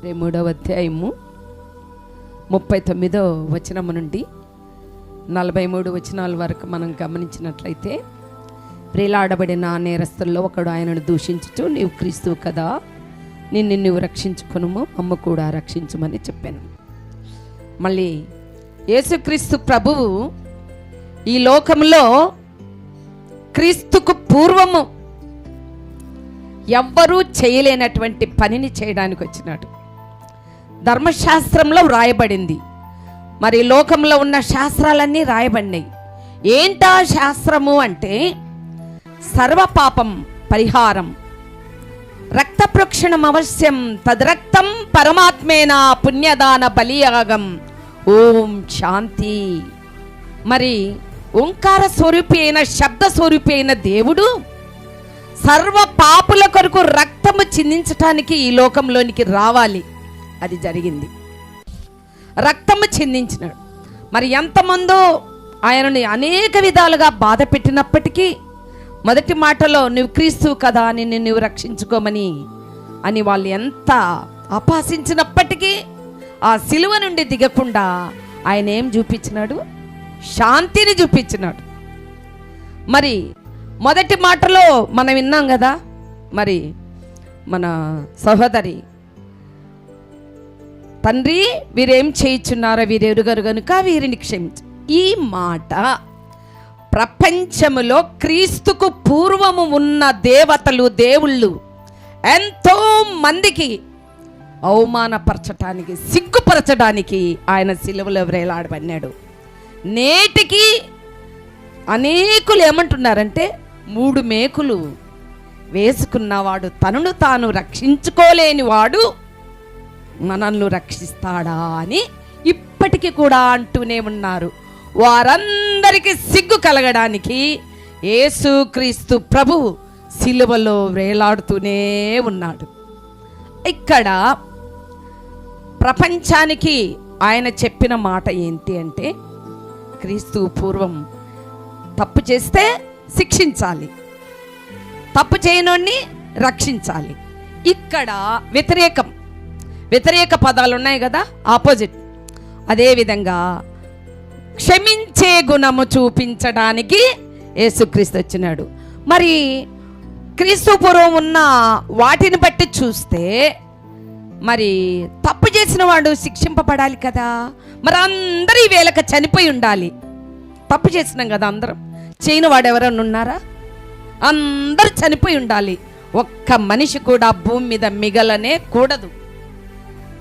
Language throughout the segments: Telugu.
3వ అధ్యాయము 39వ వచనము నుండి 43 వచనాల వరకు మనం గమనించినట్లయితే, ప్రేలాడబడిన నేరస్తుల్లో ఒకడు ఆయనను దూషించుచు, నీవు క్రీస్తువు కదా, నిన్ను నువ్వు రక్షించుకొనుము, అమ్మ కూడా రక్షించమని చెప్పాను. మళ్ళీ యేసుక్రీస్తు ప్రభువు ఈ లోకంలో క్రీస్తుకు పూర్వము ఎవ్వరూ చేయలేనటువంటి పనిని చేయడానికి వచ్చినాడు. ధర్మశాస్త్రంలో వ్రాయబడింది. మరి లోకంలో ఉన్న శాస్త్రాలన్నీ రాయబడినాయి. ఏంటా శాస్త్రము అంటే సర్వపాపం పరిహారం, రక్త ప్రోక్షణం అవశ్యం, తద్రక్తం పరమాత్మేన పుణ్యదాన బలియాగం, ఓం శాంతి. మరి ఓంకార స్వరూపి అయిన, శబ్ద స్వరూపి అయిన దేవుడు సర్వ పాపుల కొరకు రక్తము చిందించటానికి ఈ లోకంలోనికి రావాలి. అది జరిగింది. రక్తము చిందించినాడు. మరి ఎంతమందో ఆయనని అనేక విధాలుగా బాధ పెట్టినప్పటికీ మొదటి మాటలో నువ్వు క్రీస్తువు కదా, నిన్ను నువ్వు రక్షించుకోమని అని వాళ్ళు ఎంత అపహసించినప్పటికీ ఆ సిలువ నుండి దిగకుండా ఆయన ఏం చూపించినాడు? శాంతిని చూపించినాడు. మరి మొదటి మాటలో మనం విన్నాం కదా, మరి మన సహోదరి, తండ్రి వీరేం చేయుచున్నారో వీరెరుగరు గనుక వీరిని క్షమించు. ఈ మాట ప్రపంచములో క్రీస్తుకు పూర్వము ఉన్న దేవతలు, దేవుళ్ళు ఎంతో మందికి అవమానపరచటానికి, సిగ్గుపరచడానికి ఆయన సిలువలో వేలాడబడినాడు. నేటికి అనేకులు ఏమంటున్నారంటే, 3 మేకులు వేసుకున్నవాడు తనను తాను రక్షించుకోలేని వాడు మనల్ని రక్షిస్తాడా అని ఇప్పటికీ కూడా అంటూనే ఉన్నారు. వారందరికీ సిగ్గు కలగడానికి యేసుక్రీస్తు ప్రభువు సిలువలో వేలాడుతూనే ఉన్నాడు. ఇక్కడ ప్రపంచానికి ఆయన చెప్పిన మాట ఏంటి అంటే, క్రీస్తు పూర్వం తప్పు చేస్తే శిక్షించాలి, తప్పు చేయనోడిని రక్షించాలి. ఇక్కడ వ్యతిరేక పదాలు ఉన్నాయి కదా, ఆపోజిట్. అదేవిధంగా క్షమించే గుణము చూపించడానికి యేసుక్రీస్తు వచ్చినాడు. మరి క్రీస్తు పూర్వం ఉన్న వాటిని బట్టి చూస్తే మరి తప్పు చేసిన వాడు శిక్షింపబడాలి కదా. మరి అందరూ ఈ వేళక చనిపోయి ఉండాలి. తప్పు చేసినాం కదా అందరం, చేయని వాడు ఎవరైనా ఉన్నారా? అందరూ చనిపోయి ఉండాలి. ఒక్క మనిషి కూడా భూమి మీద మిగలనే కూడదు.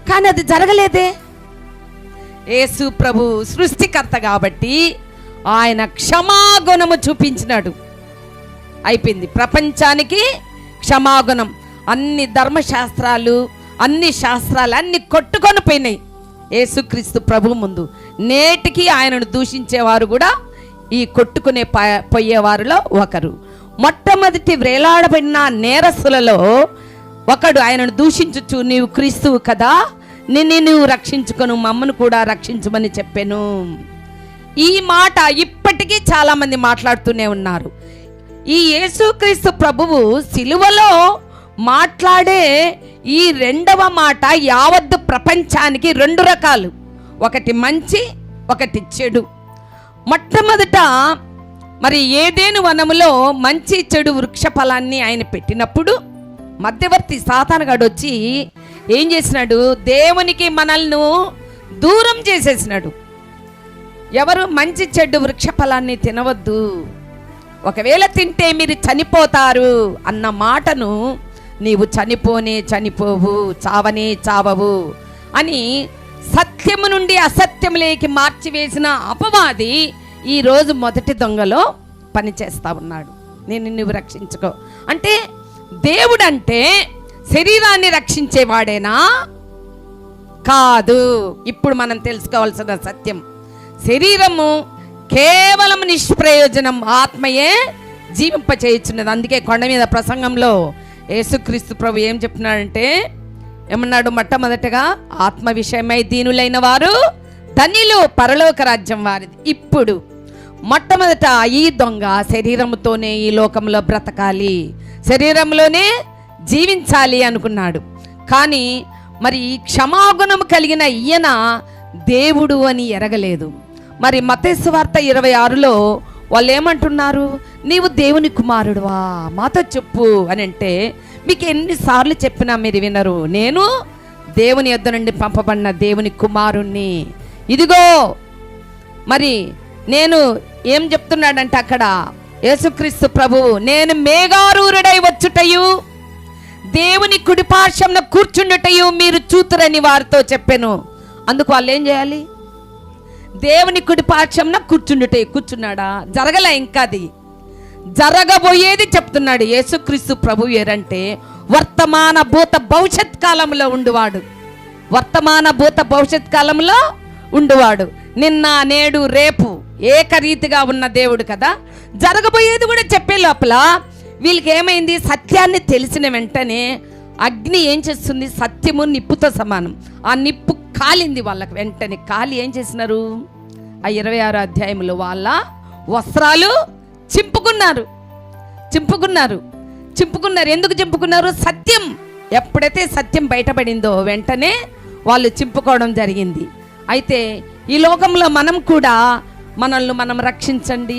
కానీ అది జరగలేదే. యేసు ప్రభు సృష్టికర్త కాబట్టి ఆయన క్షమాగుణము చూపించినాడు. అయిపోయింది. ప్రపంచానికి క్షమాగుణం. అన్ని ధర్మశాస్త్రాలు, అన్ని శాస్త్రాలు అన్ని కొట్టుకొని పోయినాయి యేసుక్రీస్తు ప్రభు ముందు. నేటికి ఆయనను దూషించేవారు కూడా ఈ కొట్టుకునే పోయేవారిలో ఒకరు. మొట్టమొదటి వేలాడబడిన నేరస్తులలో ఒకడు ఆయనను దూషించుచు, నీవు క్రీస్తువు కదా, నిన్ను నువ్వు రక్షించుకొను, మమ్మను కూడా రక్షించమని చెప్పాను. ఈ మాట ఇప్పటికీ చాలా మంది మాట్లాడుతూనే ఉన్నారు. ఈ యేసుక్రీస్తు ప్రభువు సిలువలో మాట్లాడే ఈ 2వ మాట యావత్తు ప్రపంచానికి 2 రకాలు. ఒకటి మంచి, ఒకటి చెడు. మొట్టమొదట మరి ఏదేను వనములో మంచి చెడు వృక్ష ఫలాన్ని ఆయన పెట్టినప్పుడు మధ్యవర్తి సాతానుగాడు వచ్చి ఏం చేసినాడు? దేవునికి మనల్ని దూరం చేసేసినాడు. ఎవరు మంచి చెడు వృక్ష ఫలాన్ని తినవద్దు, ఒకవేళ తింటే మీరు చనిపోతారు అన్న మాటను నీవు చనిపోవు, చావనే చావవు అని సత్యము నుండి అసత్యములోకి మార్చివేసిన అపవాది ఈరోజు మొదటి దొంగలో పనిచేస్తా ఉన్నాడు. నువ్వు రక్షించుకో అంటే దేవుడంటే శరీరాన్ని రక్షించేవాడేనా? కాదు. ఇప్పుడు మనం తెలుసుకోవాల్సిన సత్యం, శరీరము కేవలం నిష్ప్రయోజనం, ఆత్మయే జీవింపచేయుచున్నది. అందుకే కొండ మీద ప్రసంగంలో యేసుక్రీస్తు ప్రభు ఏం చెప్తున్నాడంటే, ఏమన్నాడు? మొట్టమొదటగా ఆత్మ విషయమై దీనులైన వారు ధన్యులు, పరలోక రాజ్యం వారిది. ఇప్పుడు మొట్టమొదట ఈ దొంగ శరీరంతోనే ఈ లోకంలో బ్రతకాలి, శరీరంలోనే జీవించాలి అనుకున్నాడు. కానీ మరి క్షమాగుణం కలిగిన ఈయన దేవుడు అని ఎరగలేదు. మరి మత్తయి సువార్త 26లో వాళ్ళు ఏమంటున్నారు? నీవు దేవుని కుమారుడువా, మాతో చెప్పు అని అంటే, మీకు ఎన్నిసార్లు చెప్పినా మీరు వినరు. నేను దేవుని యొద్ద నుండి పంపబడిన దేవుని కుమారుణ్ణి. ఇదిగో మరి నేను ఏం చెప్తున్నాడంటే అక్కడ యేసుక్రీస్తు ప్రభువు, నేను మేఘారూరుడై వచ్చుటయు దేవుని కుడిపార్శ్వమున కూర్చుండుటయు మీరు చూతురని వారితో చెప్పాను. అందుకు వాళ్ళు ఏం చేయాలి? దేవుని కుడిపార్శ్వమున కూర్చున్నాడా? జరగలే, ఇంకా అది జరగబోయేది చెప్తున్నాడు. యేసుక్రీస్తు ప్రభు ఏరంటే వర్తమాన భూత భవిష్యత్ కాలంలో ఉండువాడు. వర్తమాన భూత భవిష్యత్ కాలంలో ఉండువాడు. నిన్న నేడు రేపు ఏకరీతిగా ఉన్న దేవుడు కదా. జరగబోయేది కూడా చెప్పే లోపల వీళ్ళకి ఏమైంది? సత్యాన్ని తెలిసిన వెంటనే అగ్ని ఏం చేస్తుంది? సత్యము నిప్పుతో సమానం. ఆ నిప్పు కాలింది వాళ్ళకి. వెంటనే కాలి ఏం చేసినారు? ఆ 26వ అధ్యాయంలో వాళ్ళ వస్త్రాలు చింపుకున్నారు. ఎందుకు చింపుకున్నారు? సత్యం ఎప్పుడైతే సత్యం బయటపడిందో వెంటనే వాళ్ళు చింపుకోవడం జరిగింది. అయితే ఈ లోకంలో మనం కూడా మనల్ని మనం రక్షించండి,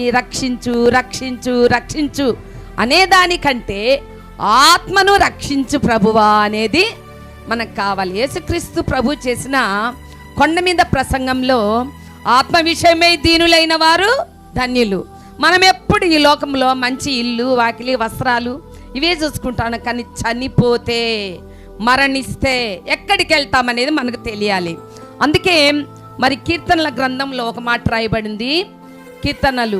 రక్షించు అనే దానికంటే ఆత్మను రక్షించు ప్రభువా అనేది మనకు కావాలి. యేసుక్రీస్తు ప్రభు చేసిన కొండ మీద ప్రసంగంలో ఆత్మ విషయమై దీనులైన వారు ధన్యులు. మనం ఎప్పుడు ఈ లోకంలో మంచి ఇల్లు, వాకిలి, వస్త్రాలు ఇవే చూసుకుంటాను. కానీ చనిపోతే, మరణిస్తే ఎక్కడికి వెళ్తామనేది మనకు తెలియాలి. అందుకే మరి కీర్తనల గ్రంథంలో ఒక మాట రాయబడింది. కీర్తనలు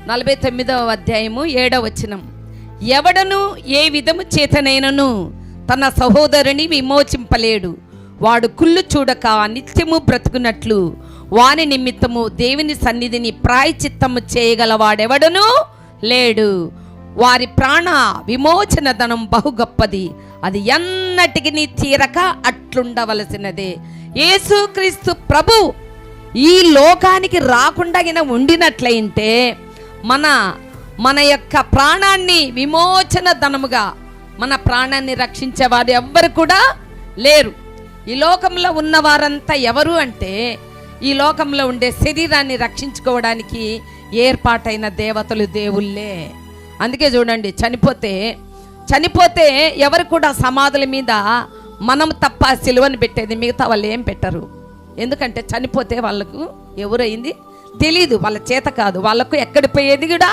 49వ అధ్యాయము 7వ వచనం, ఎవడను ఏ విధము చేతనైనను తన సహోదరుని విమోచింపలేడు. వాడు కుళ్ళు చూడక నిత్యము బ్రతుకున్నట్లు వాని నిమిత్తము దేవుని సన్నిధిని ప్రాయచిత్తము చేయగల వాడెవడను లేడు. వారి ప్రాణ విమోచన ధనం బహు గొప్పది, అది ఎన్నటికి తీరక అట్లుండవలసినదే. యేసుక్రీస్తు ప్రభు ఈ లోకానికి రాకుండా ఉండినట్లయితే మన యొక్క ప్రాణాన్ని విమోచన ధనముగా మన ప్రాణాన్ని రక్షించేవారు ఎవ్వరు కూడా లేరు. ఈ లోకంలో ఉన్న వారంతా ఎవరు అంటే ఈ లోకంలో ఉండే శరీరాన్ని రక్షించుకోవడానికి ఏర్పాటైన దేవతలు, దేవుళ్ళే. అందుకే చూడండి, చనిపోతే ఎవరు కూడా సమాధుల మీద మనం తప్ప సిలువను పెట్టేది, మిగతా వాళ్ళు ఏం పెట్టరు. ఎందుకంటే చనిపోతే వాళ్ళకు ఎవరైంది తెలీదు, వాళ్ళ చేత కాదు, వాళ్ళకు ఎక్కడి పోయేది కూడా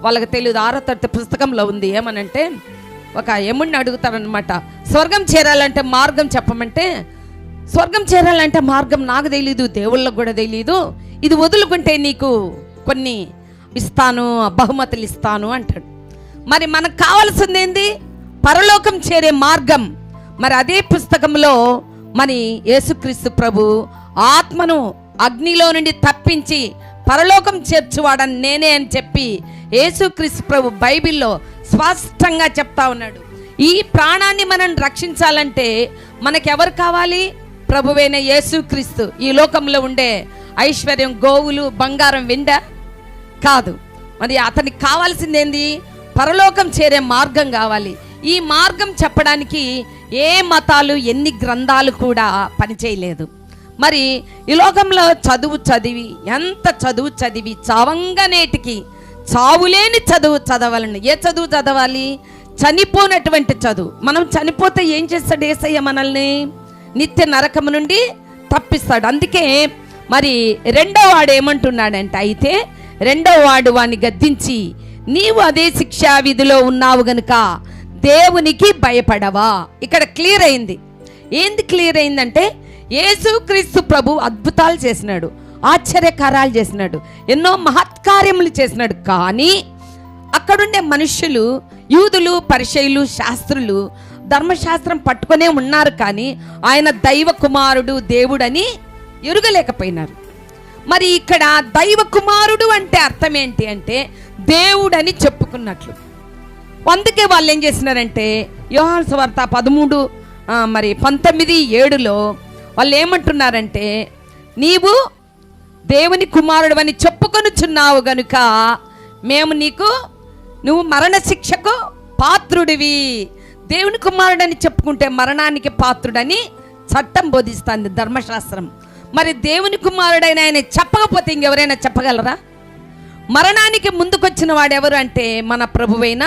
వాళ్ళకి తెలియదు. 6వ తరగతి పుస్తకంలో ఉంది. ఏమనంటే ఒక యముడిని అడుగుతారనమాట, స్వర్గం చేరాలంటే మార్గం చెప్పమంటే, స్వర్గం చేరాలంటే మార్గం నాకు తెలీదు, దేవుళ్ళకు కూడా తెలీదు, ఇది వదులుకుంటే నీకు కొన్ని ఇస్తాను, బహుమతులు ఇస్తాను అంటాడు. మరి మనకు కావాల్సింది ఏంది? పరలోకం చేరే మార్గం. మరి అదే పుస్తకంలో మరి యేసుక్రీస్తు ప్రభు ఆత్మను అగ్నిలో నుండి తప్పించి పరలోకం చేర్చువాడని నేనే అని చెప్పి యేసుక్రీస్తు ప్రభు బైబిల్లో స్పష్టంగా చెప్తా ఉన్నాడు. ఈ ప్రాణాన్ని మనం రక్షించాలంటే మనకెవరు కావాలి? ప్రభువైన యేసుక్రీస్తు. ఈ లోకంలో ఉండే ఐశ్వర్యం, గోవులు, బంగారం, వెండ కాదు. మరి అతనికి కావాల్సింది ఏంది? పరలోకం చేరే మార్గం కావాలి. ఈ మార్గం చెప్పడానికి ఏ మతాలు, ఎన్ని గ్రంథాలు కూడా పనిచేయలేదు. మరి ఈ లోకంలో ఎంత చదువు చదివి చావంగానేటికి చావులేని చదువు చదవాలని. ఏ చదువు చదవాలి? చనిపోనటువంటి చదువు. మనం చనిపోతే ఏం చేస్తాడు యేసయ్య? మనల్ని నిత్య నరకము నుండి తప్పిస్తాడు. అందుకే మరి రెండో వాడు ఏమంటున్నాడంటే, అయితే రెండో వాడు వాడిని గద్దించి, నీవు అదే శిక్షా విధిలో ఉన్నావు గనుక దేవునికి భయపడవా? ఇక్కడ క్లియర్ అయింది. ఏంది క్లియర్ అయిందంటే, యేసుక్రీస్తు ప్రభు అద్భుతాలు చేసినాడు, ఆశ్చర్యకార్యాలు చేసినాడు, ఎన్నో మహత్కార్యములు చేసినాడు. కానీ అక్కడుండే మనుష్యులు, యూదులు, పరిసయ్యులు, శాస్త్రులు ధర్మశాస్త్రం పట్టుకునే ఉన్నారు, కానీ ఆయన దైవ కుమారుడు, దేవుడని ఎరుగలేకపోయినారు. మరి ఇక్కడ దైవ కుమారుడు అంటే అర్థం ఏంటి అంటే దేవుడని చెప్పుకున్నట్లు. అందుకే వాళ్ళు ఏం చేసినారంటే యోహాను సువార్త 19:7లో వాళ్ళు ఏమంటున్నారంటే, నీవు దేవుని కుమారుడు అని చెప్పుకొనుచున్నావు గనుక మేము నువ్వు మరణ శిక్షకు పాత్రుడివి, దేవుని కుమారుడని చెప్పుకుంటే మరణానికి పాత్రుడని చట్టం బోధిస్తుంది ధర్మశాస్త్రం. మరి దేవుని కుమారుడైన ఆయన చెప్పకపోతే ఇంకెవరైనా చెప్పగలరా? మరణానికి ముందుకొచ్చిన వాడు ఎవరు అంటే మన ప్రభువైన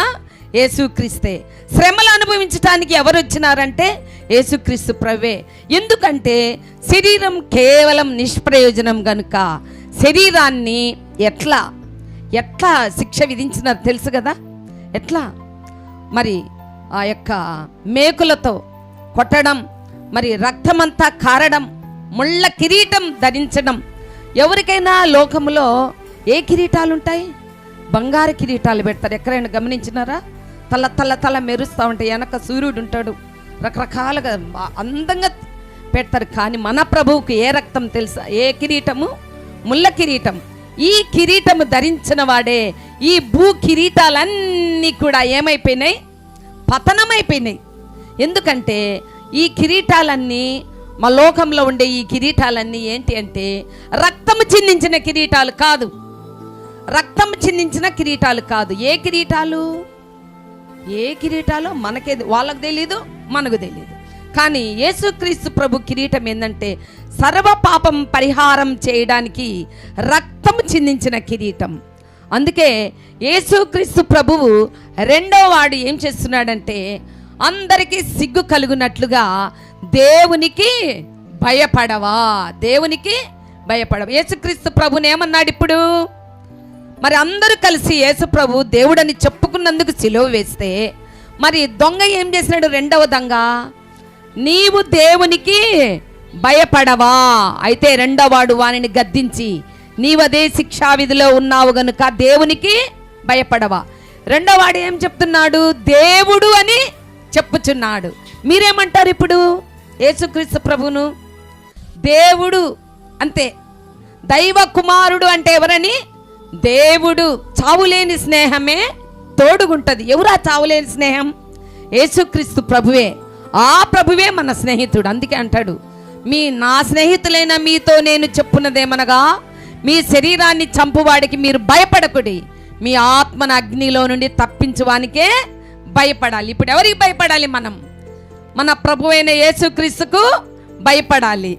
యేసుక్రీస్తే. శ్రమలు అనుభవించడానికి ఎవరు వచ్చినారంటే యేసుక్రీస్తు ప్రభువే. ఎందుకంటే శరీరం కేవలం నిష్ప్రయోజనం గనుక శరీరాన్ని ఎట్లా శిక్ష విధించినారు తెలుసు కదా. ఎట్లా మరి ఆ యొక్క మేకులతో కొట్టడం, మరి రక్తమంతా కారడం, ముళ్ళ కిరీటం ధరించడం. ఎవరికైనా లోకంలో ఏ కిరీటాలు ఉంటాయి? బంగారు కిరీటాలు పెడతారు. ఎక్కడైనా గమనించినారా? తల మెరుస్తూ ఉంటాయి. వెనక సూర్యుడు ఉంటాడు. రకరకాలుగా అందంగా పెడతారు. కానీ మన ప్రభువుకు ఏ రక్తం తెలుసా? ఏ కిరీటము? ముళ్ళ కిరీటం. ఈ కిరీటము ధరించిన వాడే ఈ భూ కిరీటాలన్నీ కూడా ఏమైపోయినాయి? పతనమైపోయినాయి. ఎందుకంటే ఈ కిరీటాలన్నీ, మా లోకంలో ఉండే ఈ కిరీటాలన్నీ ఏంటి అంటే రక్తము చిందించిన కిరీటాలు కాదు. రక్తము చిందించిన కిరీటాలు కాదు. ఏ కిరీటాలు? ఏ కిరీటాలు మనకే, వాళ్ళకు తెలీదు, మనకు తెలీదు. కానీ యేసుక్రీస్తు ప్రభు కిరీటం ఏంటంటే సర్వ పాపం పరిహారం చేయడానికి రక్తము చిందించిన కిరీటం. అందుకే యేసుక్రీస్తు ప్రభువు రెండో వాడు ఏం చేస్తున్నాడంటే అందరికీ సిగ్గు కలుగునట్లుగా దేవునికి భయపడవా, దేవునికి భయపడవా. యేసుక్రీస్తు ప్రభుని ఏమన్నాడు ఇప్పుడు? మరి అందరూ కలిసి యేసు ప్రభు దేవుడని చెప్పుకున్నందుకు సిలువ వేస్తే మరి దొంగ ఏం చేసినాడు? రెండవ దొంగ, నీవు దేవునికి భయపడవా, అయితే రెండోవాడు వానిని గద్దించి నీవదే శిక్షా విధిలో ఉన్నావు గనుక దేవునికి భయపడవా. రెండోవాడు ఏం చెప్తున్నాడు? దేవుడు అని చెప్పుచున్నాడు. మీరేమంటారు ఇప్పుడు యేసుక్రీస్తు ప్రభును? దేవుడు అంతే. దైవ కుమారుడు అంటే ఎవరని? దేవుడు. చావులేని స్నేహమే తోడుగుంటది. ఎవరా చావులేని స్నేహం? యేసుక్రీస్తు ప్రభువే. ఆ ప్రభువే మన స్నేహితుడు. అందుకే అంటాడు, నా స్నేహితులైన మీతో నేను చెప్పున్నదేమనగా మీ శరీరాన్ని చంపువాడికి మీరు భయపడకుడి, మీ ఆత్మను అగ్నిలో నుండి తప్పించువానికే భయపడాలి. ఇప్పుడు ఎవరికి భయపడాలి? మనం మన ప్రభువైన యేసుక్రీస్తుకు భయపడాలి.